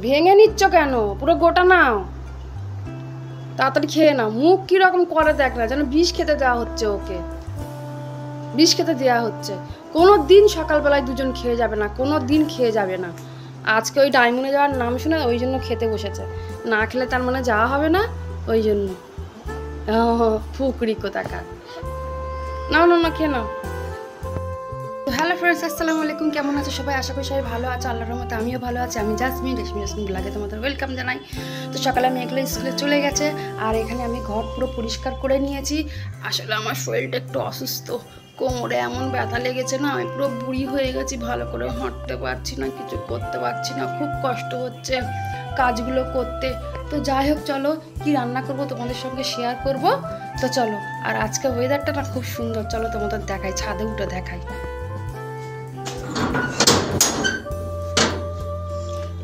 ভেঙে নিচ্ছ কেন? পুরো গোটা নাও, তাড়াতাড়ি খেয়ে নাও। মুখ কিরকম করে দেখ না, যেন বিষ খেতে দেওয়া হচ্ছে ওকে, বিষ খেতে দেওয়া হচ্ছে। কোনো দিন সকালবেলায় দুজন খেয়ে যাবে না, কোনো দিন খেয়ে যাবে না। আজকে ওই ডায়মন্ডে যাওয়ার নাম শুনে ওই জন্য খেতে বসেছে, না খেলে তার মানে যাওয়া হবে না, ওই জন্য। ফুকরি কোথাকার। নাও না না, খেয়ে নাও। হ্যালো ফ্রেন্ডস, আসসালামু আলাইকুম। কেমন আছো সবাই? আশা করি সবাই ভালো আছে, আল্লাহর রহমতে আমিও ভালো আছি। আমি জাসমিন, রেশমি ব্লগে তোমাদের ওয়েলকাম জানাই। তো সকালে আমি এগুলো স্কুলে চলে গেছে, আর এখানে আমি ঘর পুরো পরিষ্কার করে নিয়েছি। আসলে আমার শরীরটা একটু অসুস্থ, কোমরে এমন ব্যথা লেগেছে না, আমি পুরো বুড়ি হয়ে গেছি, ভালো করে হাঁটতে পারছি না, কিছু করতে পারছি না, খুব কষ্ট হচ্ছে কাজগুলো করতে। তো যাই হোক, চলো কি রান্না করব তোমাদের সঙ্গে শেয়ার করব। তো চলো, আর আজকে ওয়েদারটা না খুব সুন্দর, চলো তোমাদের দেখাই, ছাদে উঠে দেখাই।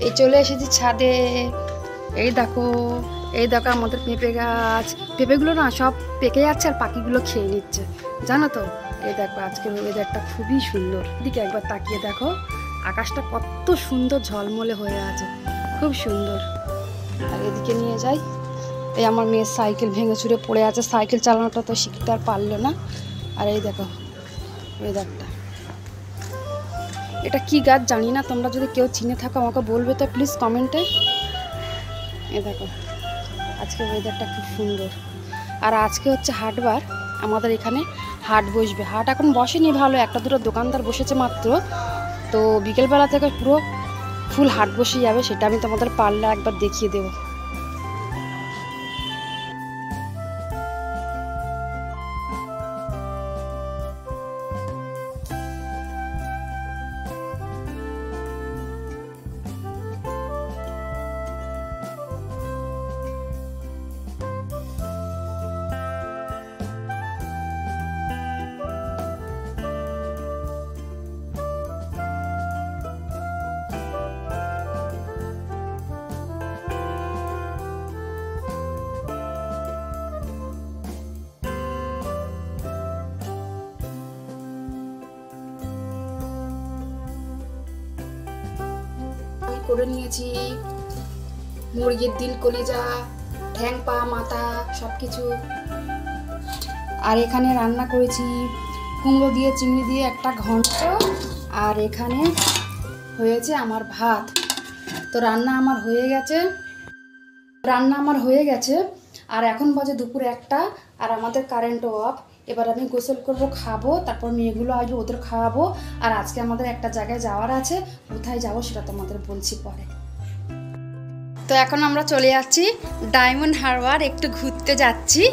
এই চলে এসেছি ছাদে। এই দেখো, এই দেখো আমাদের পেঁপে গাছ। পেঁপেগুলো না সব পেকে যাচ্ছে আর পাখিগুলো খেয়ে নিচ্ছে, জানো তো। এই দেখো আজকের ওয়েদারটা খুবই সুন্দর। এদিকে একবার তাকিয়ে দেখো, আকাশটা কত সুন্দর ঝলমলে হয়ে আছে, খুব সুন্দর। আর এদিকে নিয়ে যাই, এই আমার মেয়ের সাইকেল ভেঙে চুরে পড়ে আছে, সাইকেল চালানোটা তো শিখতে আর পারলো না। আর এই দেখো ওয়েদারটা, এটা কি গাছ জানি না, তোমরা যদি কেউ চিনে থাকো আমাকে বলবে তো প্লিজ কমেন্টে। এ দেখো আজকে ওয়েদারটা খুব সুন্দর। আর আজকে হচ্ছে হাটবার, আমাদের এখানে হাট বসবে। হাট এখন বসেনি, ভালো একটা দুটো দোকানদার বসেছে মাত্র। তো বিকেলবেলা থেকে পুরো ফুল হাট বসে যাবে, সেটা আমি তোমাদের পারলে একবার দেখিয়ে দেবো। করে নিয়েছি মুরগির দিল, কলিজা, ঠ্যাং, পা, মাথা সব কিছু। আর এখানে রান্না করেছি কুমড়ো দিয়ে চিংড়ি দিয়ে একটা ঘন্ট। আর এখানে হয়েছে আমার ভাত। তো রান্না আমার হয়ে গেছে। আর এখন বাজে দুপুর 1টা, আর আমাদের কারেন্টও অফ। এবার আমি গোসল করব, খাবো, তারপর মেয়েগুলো আসবে, ওদের খাওয়াবো। আর আজকে আমাদের একটা জায়গায় যাওয়ার আছে, কোথায় যাবো সেটা তোমাদের বলছি পরে। তো এখন আমরা চলে যাচ্ছি ডায়মন্ড হারবার, একটু ঘুরতে যাচ্ছি।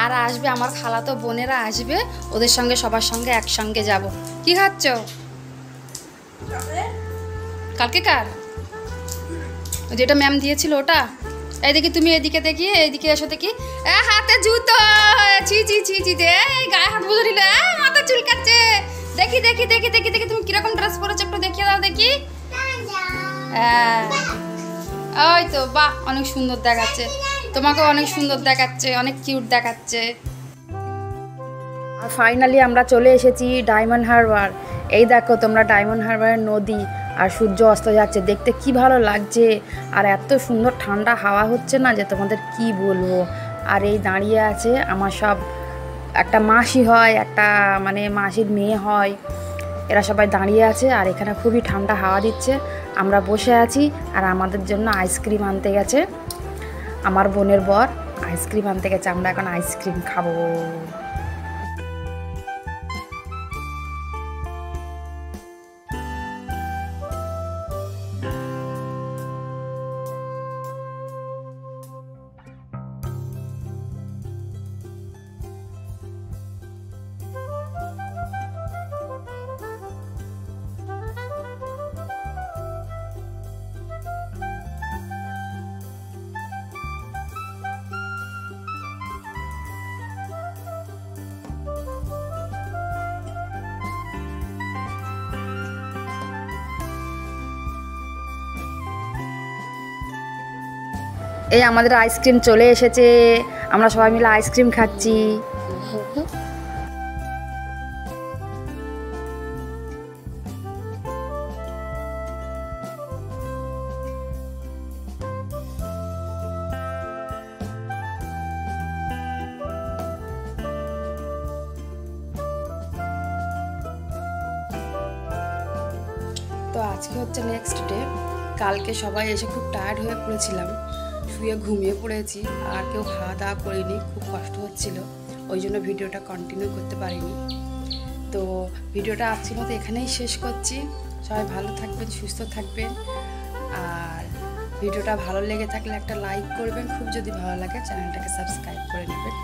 আর আসবে আমার খালাতো বোনেরা আসবে, ওদের সঙ্গে সবার সঙ্গে একসঙ্গে যাব। কি খাচ্ছ? কালকে কার যেটা ম্যাম দিয়েছিল ওটা। এই দেখি তুমি, এদিকে দেখি, এইদিকে এসো দেখি। হাতে জুতো, ছি ছি ছি ছি, গায়ে হাত বুঝে নিল, মাথা চুলকাচ্ছে। দেখি দেখি দেখি দেখি দেখি তুমি কিরকম ড্রেস পরেছো, একটু দেখিয়ে দাও দেখি। ওই তো, বাহ, অনেক সুন্দর দেখাচ্ছে, তোমাকে অনেক সুন্দর দেখাচ্ছে, অনেক কিউট দেখাচ্ছে। আর ফাইনালি আমরা চলে এসেছি ডায়মন্ড হারবার। এই দেখো তোমরা, ডায়মন্ড হারবারের নদী আর সূর্য অস্ত যাচ্ছে, দেখতে কি ভালো লাগছে। আর এত সুন্দর ঠান্ডা হাওয়া হচ্ছে না, যে তোমাদের কি বলবো। আর এই দাঁড়িয়ে আছে আমার সব, একটা মাসি হয়, একটা মানে মাসির মেয়ে হয়, এরা সবাই দাঁড়িয়ে আছে। আর এখানে খুবই ঠান্ডা হাওয়া দিচ্ছে, আমরা বসে আছি। আর আমাদের জন্য আইসক্রিম আনতে গেছে আমার বোনের বর, আইসক্রিম আনতে গেছে, আমরা এখন আইসক্রিম খাবো। এই আমাদের আইসক্রিম চলে এসেছে, আমরা সবাই মিলে আইসক্রিম খাচ্ছি। তো আজকে হচ্ছে নেক্সট ডে। কালকে সবাই এসে খুব টায়ার্ড হয়ে পড়েছিলাম, শুয়ে ঘুমিয়ে পড়েছি, আর কেউ খাওয়া দাওয়া করিনি, খুব কষ্ট হচ্ছিল, ওই জন্য ভিডিওটা কন্টিনিউ করতে পারিনি। তো ভিডিওটা আজকের মতো এখানেই শেষ করছি। সবাই ভালো থাকবেন, সুস্থ থাকবেন, আর ভিডিওটা ভালো লেগে থাকলে একটা লাইক করবেন, খুব যদি ভালো লাগে চ্যানেলটাকে সাবস্ক্রাইব করে নেবেন।